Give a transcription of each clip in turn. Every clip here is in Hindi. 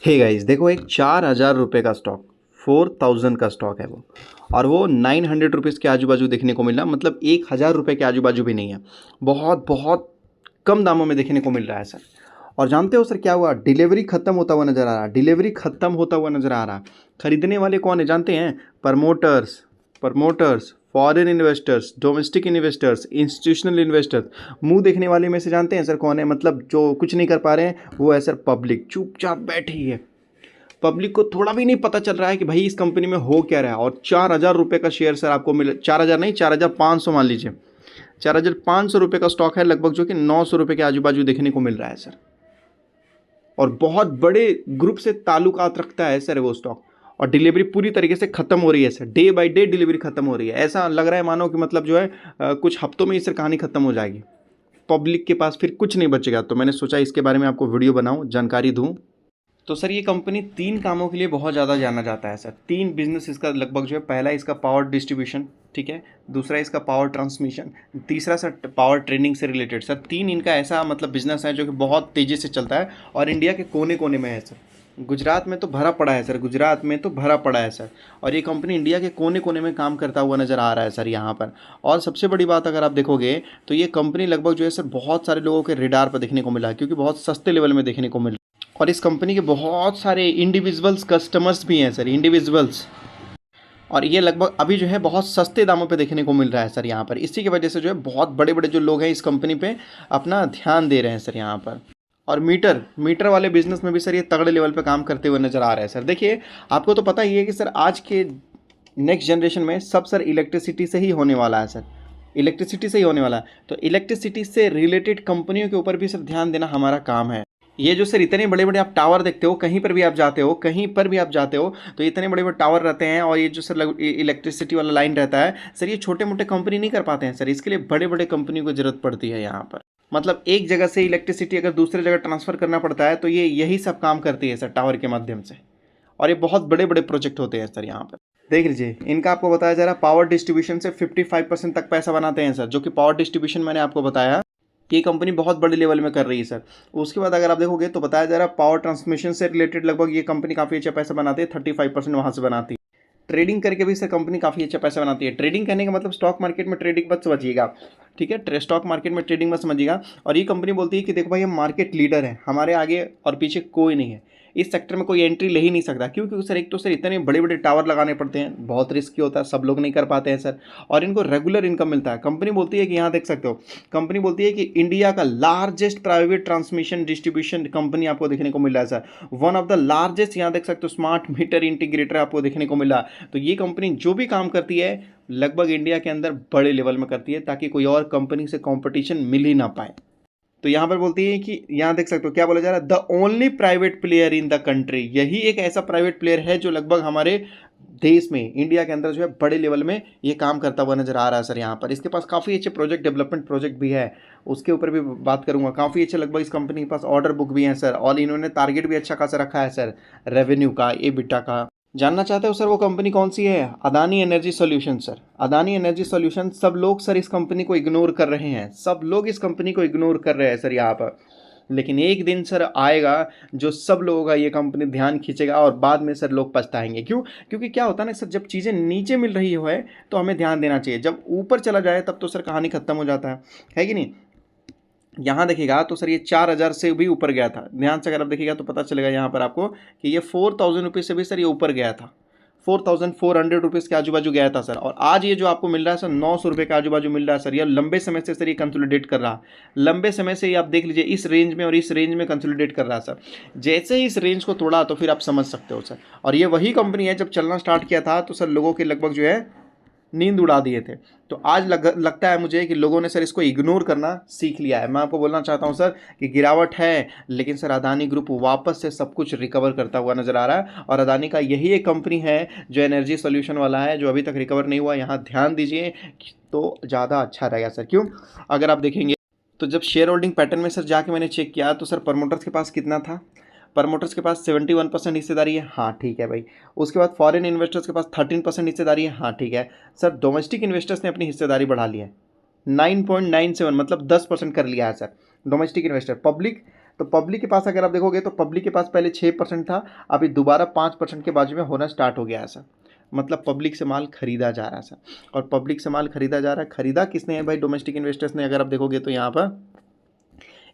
हे गाइस, देखो एक 4,000 रुपये का स्टॉक, 4,000 का स्टॉक है वो, और वो 900 रुपीज़ के आजू बाजू देखने को मिल रहा, मतलब 1,000 रुपये के आजू बाजू भी नहीं है। बहुत बहुत कम दामों में देखने को मिल रहा है सर। और जानते हो सर क्या हुआ? डिलीवरी खत्म होता हुआ नजर आ रहा, डिलीवरी खत्म होता हुआ नजर आ रहा। खरीदने वाले कौन है जानते हैं? Promoters, promoters, foreign investors, domestic investors, institutional investors. मुंह देखने वाले में से जानते हैं सर कौन है? मतलब जो कुछ नहीं कर पा रहे हैं वो है सर पब्लिक, चुपचाप बैठी है। पब्लिक को थोड़ा भी नहीं पता चल रहा है कि भाई इस कंपनी में हो क्या रहा है। और 4,000 रुपये का शेयर सर आपको मिले, 4,000 नहीं, 4,500 मान लीजिए। 4,500 रुपये का स्टॉक है लगभग, जो कि 900 रुपये के आजू बाजू देखने को मिल रहा है सर। और बहुत बड़े ग्रुप से ताल्लुकात रखता है सर वो स्टॉक। और डिलीवरी पूरी तरीके से खत्म हो रही है sir, day by day delivery खत्म हो रही है। ऐसा लग रहा है मानो कि मतलब जो है कुछ हफ्तों में ही सर कहानी खत्म हो जाएगी। पब्लिक के पास फिर कुछ नहीं बचेगा। तो मैंने सोचा इसके बारे में आपको वीडियो बनाऊं, जानकारी दूं। तो सर ये कंपनी 3 कामों के लिए बहुत ज़्यादा जाना जाता है सर। 3 बिजनेस इसका लगभग जो है, पहला इसका पावर डिस्ट्रीब्यूशन, ठीक है, दूसरा इसका पावर ट्रांसमिशन, तीसरा सर पावर ट्रेडिंग से रिलेटेड। सर 3 इनका ऐसा मतलब बिजनेस है जो कि बहुत तेज़ी से चलता है और इंडिया के कोने कोने में है सर। गुजरात में तो भरा पड़ा है सर, गुजरात में तो भरा पड़ा है सर। और ये कंपनी इंडिया के कोने कोने में काम करता हुआ नज़र आ रहा है सर यहाँ पर। और सबसे बड़ी बात अगर आप देखोगे तो ये कंपनी लगभग जो है सर बहुत सारे लोगों के रेडार पर देखने को मिला है, क्योंकि बहुत सस्ते लेवल में देखने को मिल रहा है। और इस कंपनी के बहुत सारे इंडिविजुअल्स कस्टमर्स भी हैं सर, इंडिविजुअल्स। और ये लगभग अभी जो है बहुत सस्ते दामों पे देखने को मिल रहा है सर यहाँ पर। इसी की वजह से जो है बहुत बड़े बड़े जो लोग हैं इस कंपनी पे अपना ध्यान दे रहे हैं सर यहाँ पर। और मीटर मीटर वाले बिजनेस में भी सर ये तगड़े लेवल पे काम करते हुए नज़र आ रहे हैं सर। देखिए, आपको तो पता ही है कि सर आज के नेक्स्ट जनरेशन में सब सर इलेक्ट्रिसिटी से ही होने वाला है सर, इलेक्ट्रिसिटी से ही होने वाला है। तो इलेक्ट्रिसिटी से रिलेटेड कंपनियों के ऊपर भी सर ध्यान देना हमारा काम है। ये जो सर इतने बड़े बड़े आप टावर देखते हो, कहीं पर भी आप जाते हो, कहीं पर भी आप जाते हो, तो इतने बड़े बड़े टावर रहते हैं। और ये जो सर इलेक्ट्रिसिटी वाला लाइन रहता है सर, ये छोटे मोटे कंपनी नहीं कर पाते हैं सर। इसके लिए बड़े बड़े कंपनियों को ज़रूरत पड़ती है यहाँ पर। मतलब एक जगह से इलेक्ट्रिसिटी अगर दूसरे जगह ट्रांसफ़र करना पड़ता है तो ये यही सब काम करती है सर टावर के माध्यम से। और ये बहुत बड़े बड़े प्रोजेक्ट होते हैं सर यहाँ पर। देख लीजिए, इनका आपको बताया जा रहा है पावर डिस्ट्रीब्यूशन से 55% तक पैसा बनाते हैं सर, जो कि पावर डिस्ट्रीब्यूशन मैंने आपको बताया ये कंपनी बहुत बड़े लेवल में कर रही है सर। उसके बाद अगर आप देखोगे तो बताया जा रहा है पावर ट्रांसमिशन से रिलेटेड लगभग ये कंपनी काफ़ी अच्छा पैसा बनाती है, 35% वहाँ से बनाती है। ट्रेडिंग करके भी सर कंपनी काफ़ी अच्छा पैसा बनाती है। ट्रेडिंग करने का मतलब स्टॉक मार्केट में ट्रेडिंग मत समझिएगा, ठीक है, स्टॉक मार्केट में ट्रेडिंग मत समझिएगा। और ये कंपनी बोलती है कि देखो भाई हम मार्केट लीडर हैं, हमारे आगे और पीछे कोई नहीं है, इस सेक्टर में कोई एंट्री ले ही नहीं सकता। क्यों? क्योंकि सर एक तो सर इतने बड़े बड़े टावर लगाने पड़ते हैं, बहुत रिस्की होता है, सब लोग नहीं कर पाते हैं सर। और इनको रेगुलर इनकम मिलता है। कंपनी बोलती है कि यहाँ देख सकते हो, कंपनी बोलती है कि इंडिया का largest private transmission distribution company आपको देखने को मिल रहा है sir. One of the largest, यहाँ देख सकते हो, स्मार्ट मीटर इंटीग्रेटर आपको देखने को मिला। तो ये कंपनी जो भी काम करती है लगभग इंडिया के अंदर बड़े लेवल में करती है, ताकि कोई और कंपनी से कंपटीशन मिल ही ना पाए। तो यहाँ पर बोलती है कि यहाँ देख सकते हो क्या बोला जा रहा है, the only private player in the country. यही एक ऐसा प्राइवेट प्लेयर है जो लगभग हमारे देश में, इंडिया के अंदर जो है बड़े लेवल में ये काम करता हुआ नजर आ रहा है सर यहाँ पर। इसके पास काफ़ी अच्छे प्रोजेक्ट, डेवलपमेंट प्रोजेक्ट भी है, उसके ऊपर भी बात करूंगा। काफ़ी अच्छे लगभग इस कंपनी के पास ऑर्डर बुक भी है सर। और इन्होंने टारगेट भी अच्छा खासा रखा है सर, रेवेन्यू का, एबिटा का। जानना चाहते हो सर वो कंपनी कौन सी है? Adani energy solution sir. Adani energy solution. सब लोग सर इस कंपनी को इग्नोर कर रहे हैं, सब लोग इस कंपनी को इग्नोर कर रहे हैं सर यहाँ पर। लेकिन एक दिन सर आएगा जो सब लोगों का ये कंपनी ध्यान खींचेगा और बाद में सर लोग पछताएंगे। क्यों? क्योंकि क्या होता है ना सर, जब चीज़ें नीचे मिल रही हो है तो हमें ध्यान देना चाहिए, जब ऊपर चला जाए तब तो सर कहानी खत्म हो जाता है कि नहीं? यहाँ देखिएगा तो सर ये 4,000 से भी ऊपर गया था। ध्यान से अगर आप देखिएगा तो पता चलेगा यहाँ पर आपको कि ये 4,000 रुपीज़ से भी सर ये ऊपर गया था, 4,400 रुपीज़ के आजू बाजू गया था सर। और आज ये जो आपको मिल रहा है सर 900 रुपये के आजू बाजू मिल रहा है सर। ये लंबे समय से सर ये कंसोलिडेट कर रहा, लंबे समय से ये आप देख लीजिए इस रेंज में और इस रेंज में कंसोलिडेट कर रहा है सर। जैसे ही इस रेंज को तोड़ा तो फिर आप समझ सकते हो सर। और ये वही कंपनी है, जब चलना स्टार्ट किया था तो सर लोगों के लगभग जो है नींद उड़ा दिए थे। तो आज लगता है मुझे कि लोगों ने सर इसको इग्नोर करना सीख लिया है। मैं आपको बोलना चाहता हूं सर कि गिरावट है, लेकिन सर अदानी ग्रुप वापस से सब कुछ रिकवर करता हुआ नज़र आ रहा है। और अदानी का यही एक कंपनी है जो एनर्जी सॉल्यूशन वाला है, जो अभी तक रिकवर नहीं हुआ। यहाँ ध्यान दीजिए तो ज़्यादा अच्छा रहेगा सर। क्यों? अगर आप देखेंगे तो जब शेयर होल्डिंग पैटर्न में सर जाके मैंने चेक किया तो सर प्रमोटर्स के पास कितना था? प्रमोटर्स के पास 71% हिस्सेदारी है, हाँ ठीक है भाई। उसके बाद फॉरेन इन्वेस्टर्स के पास 13% हिस्सेदारी है, हाँ ठीक है सर। डोमेस्टिक इन्वेस्टर्स ने अपनी हिस्सेदारी बढ़ा ली है, 9.97, मतलब 10% कर लिया है सर डोमेस्टिक इन्वेस्टर। पब्लिक तो पब्लिक के पास अगर आप देखोगे तो पब्लिक के पास पहले 6% था, अभी दोबारा 5% के बाजू में होना स्टार्ट हो गया है सर। मतलब पब्लिक से माल खरीदा जा रहा है सर, और पब्लिक से माल खरीदा जा रहा है। खरीदा किसने है भाई? डोमेस्टिक इन्वेस्टर्स ने। अगर आप देखोगे तो यहाँ पर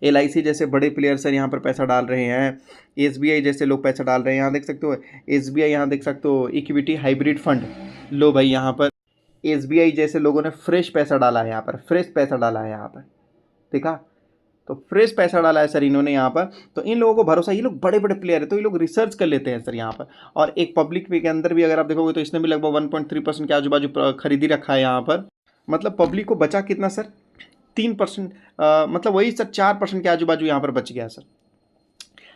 LIC जैसे बड़े प्लेयर सर यहाँ पर पैसा डाल रहे हैं, SBI जैसे लोग पैसा डाल रहे हैं। यहाँ देख सकते हो SBI, यहाँ देख सकते हो इक्विटी हाइब्रिड फंड। लो भाई यहाँ पर SBI जैसे लोगों ने फ्रेश पैसा डाला है, यहाँ पर फ्रेश पैसा डाला है यहाँ पर, देखा? तो फ्रेश पैसा डाला है सर इन्होंने यहाँ पर। तो इन लोगों को भरोसा, ये लोग बड़े बड़े प्लेयर है तो ये लोग रिसर्च कर लेते हैं सर यहाँ पर। और एक पब्लिक के अंदर भी अगर आप देखोगे तो इसने भी लगभग 1.3% के आजू बाजू खरीदी रखा है यहाँ पर। मतलब पब्लिक को बचा कितना सर? 3%, मतलब वही सर 4% के आजू बाजू यहाँ पर बच गया सर।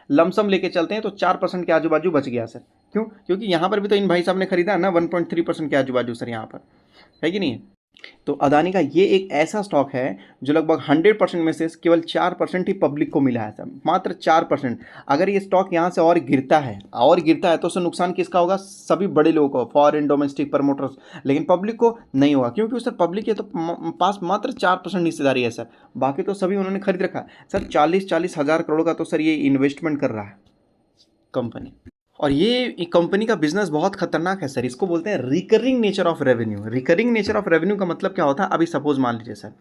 लमसम लेके चलते हैं तो 4% के आजू बाजू बच गया सर। क्यों? क्योंकि यहाँ पर भी तो इन भाई साहब ने खरीदा ना 1.3% के आजू बाजू सर यहाँ पर, है कि नहीं? तो अदानी का ये एक ऐसा स्टॉक है जो लगभग 100% में से केवल 4% ही पब्लिक को मिला है सर, मात्र 4%। अगर ये स्टॉक यहाँ से और गिरता है तो उससे नुकसान किसका होगा? सभी बड़े लोगों को, फॉरेन डोमेस्टिक प्रमोटर्स, लेकिन पब्लिक को नहीं होगा। क्योंकि सर पब्लिक के तो पास मात्र 4% हिस्सेदारी है सर, बाकी तो सभी उन्होंने खरीद रखा है सर। 40-40 हज़ार करोड़ का तो सर ये इन्वेस्टमेंट कर रहा है कंपनी। और ये कंपनी का बिजनेस बहुत खतरनाक है सर, इसको बोलते हैं recurring nature of revenue. Recurring nature of revenue का मतलब क्या होता है? अभी सपोज मान लीजिए सर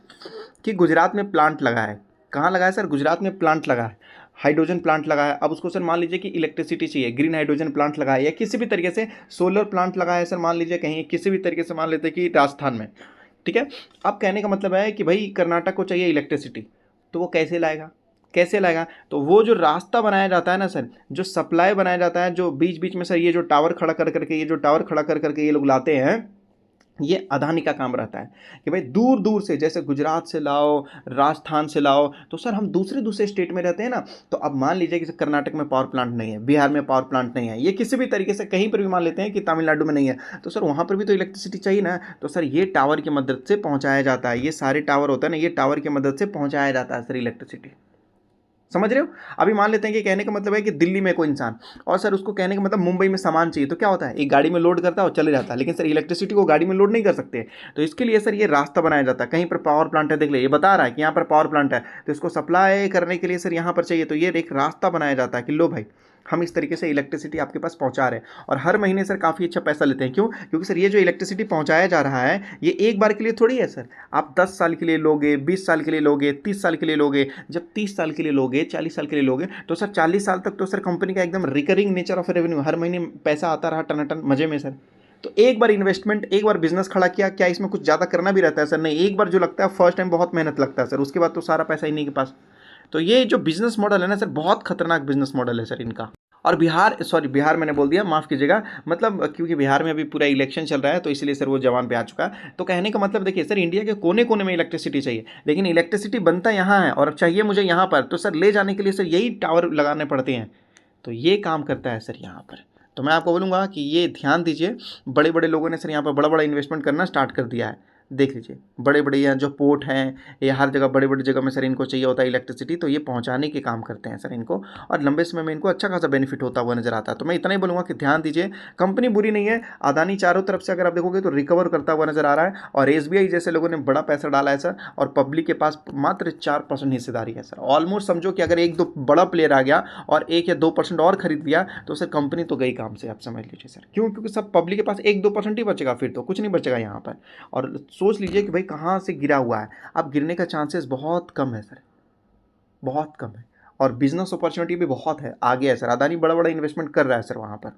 कि गुजरात में प्लांट लगा है। कहाँ लगा है सर? गुजरात में प्लांट लगा है, हाइड्रोजन प्लांट लगा है। अब उसको सर मान लीजिए कि इलेक्ट्रिसिटी चाहिए, ग्रीन हाइड्रोजन प्लांट लगा है, या किसी भी तरीके से सोलर प्लांट लगा है सर, मान लीजिए कहीं किसी भी तरीके से, मान लेते हैं कि राजस्थान में, ठीक है। अब कहने का मतलब है कि भाई कर्नाटक को चाहिए इलेक्ट्रिसिटी, तो वो कैसे लाएगा? कैसे लाएगा? तो वो जो रास्ता बनाया जाता है ना सर, जो सप्लाई बनाया जाता है, जो बीच बीच में सर ये जो टावर खड़ा कर करके ये लोग लाते हैं, ये अदानी का काम रहता है कि भाई दूर दूर से, जैसे गुजरात से लाओ, राजस्थान से लाओ। तो सर हम दूसरे स्टेट में रहते हैं ना, तो अब मान लीजिए कि कर्नाटक में पावर प्लांट नहीं है, बिहार में पावर प्लांट नहीं है, ये किसी भी तरीके से कहीं पर भी मान लेते हैं कि तमिलनाडु में नहीं है, तो सर वहाँ पर भी तो इलेक्ट्रिसिटी चाहिए ना। तो सर ये टावर की मदद से पहुँचाया जाता है, ये सारे टावर होता है ना, ये टावर की मदद से पहुँचाया जाता है सर इलेक्ट्रिसिटी। समझ रहे हो? अभी मान लेते हैं कि कहने का मतलब है कि दिल्ली में कोई इंसान, और सर उसको कहने का मतलब मुंबई में सामान चाहिए, तो क्या होता है? एक गाड़ी में लोड करता है और चले जाता है, लेकिन सर इलेक्ट्रिसिटी को गाड़ी में लोड नहीं कर सकते। तो इसके लिए सर ये रास्ता बनाया जाता है। कहीं पर पावर प्लांट है, देख ले ये बता रहा है कि यहाँ पर पावर प्लांट है, तो इसको सप्लाई करने के लिए सर यहाँ पर चाहिए, तो ये एक रास्ता बनाया जाता है कि लो भाई हम इस तरीके से इलेक्ट्रिसिटी आपके पास पहुंचा रहे हैं। और हर महीने सर काफ़ी अच्छा पैसा लेते हैं। क्यों? क्योंकि सर ये जो इलेक्ट्रिसिटी पहुंचाया जा रहा है, ये एक बार के लिए थोड़ी है सर। आप 10 साल के लिए लोगे, 20 साल के लिए लोगे, 30 साल के लिए लोगे। जब 30 साल के लिए लोगे, 40 साल के लिए लोगे, तो सर 40 साल तक तो सर कंपनी का एकदम रिकरिंग नेचर ऑफ रेवेन्यू, हर महीने पैसा आता रहा टनाटन मजे में सर। तो एक बार इन्वेस्टमेंट, एक बार बिजनेस खड़ा किया, क्या इसमें कुछ ज़्यादा करना भी रहता है सर? नहीं, एक बार जो लगता है फर्स्ट टाइम बहुत मेहनत लगता है सर, उसके बाद तो सारा पैसा इन्हीं के पास। तो ये जो बिजनेस मॉडल है ना सर, बहुत खतरनाक बिजनेस मॉडल है सर इनका। और बिहार मैंने बोल दिया, माफ़ कीजिएगा, मतलब क्योंकि बिहार में अभी पूरा इलेक्शन चल रहा है, तो इसलिए सर वो जवान पे आ चुका है। तो कहने का मतलब देखिए सर, इंडिया के कोने कोने में इलेक्ट्रिसिटी चाहिए, लेकिन इलेक्ट्रिसिटी बनता यहाँ है और चाहिए मुझे यहाँ पर, तो सर ले जाने के लिए सर यही टावर लगाने पड़ते हैं। तो ये काम करता है सर यहाँ पर। तो मैं आपको बोलूँगा कि ये ध्यान दीजिए, बड़े बड़े लोगों ने सर यहाँ पर बड़ा बड़ा इन्वेस्टमेंट करना स्टार्ट कर दिया है। देख लीजिए, बड़े बड़े यहाँ जो पोर्ट हैं, ये हर जगह बड़े बड़ी जगह में सर इनको चाहिए होता है इलेक्ट्रिसिटी, तो ये पहुँचाने के काम करते हैं सर इनको, और लंबे समय में इनको अच्छा खासा बेनिफिट होता हुआ नजर आता है। तो मैं इतना ही बोलूँगा कि ध्यान दीजिए, कंपनी बुरी नहीं है। अदानी चारों तरफ से अगर आप देखोगे तो रिकवर करता हुआ नजर आ रहा है, और SBI जैसे लोगों ने बड़ा पैसा डाला है सर, और पब्लिक के पास मात्र 4% हिस्सेदारी है सर। ऑलमोस्ट समझो कि अगर एक दो बड़ा प्लेयर आ गया और 1 या 2% और खरीद लिया, तो सर कंपनी तो गई काम से, आप समझ लीजिए सर। क्यों? क्योंकि सब पब्लिक के पास 1-2% ही बचेगा, फिर तो कुछ नहीं बचेगा यहाँ पर। और सोच लीजिए कि भाई कहाँ से गिरा हुआ है, अब गिरने का चांसेस बहुत कम है सर, बहुत कम है। और बिजनेस अपॉर्चुनिटी भी बहुत है, आगे है सर। अदानी बड़ा बड़ा इन्वेस्टमेंट कर रहा है सर वहाँ पर।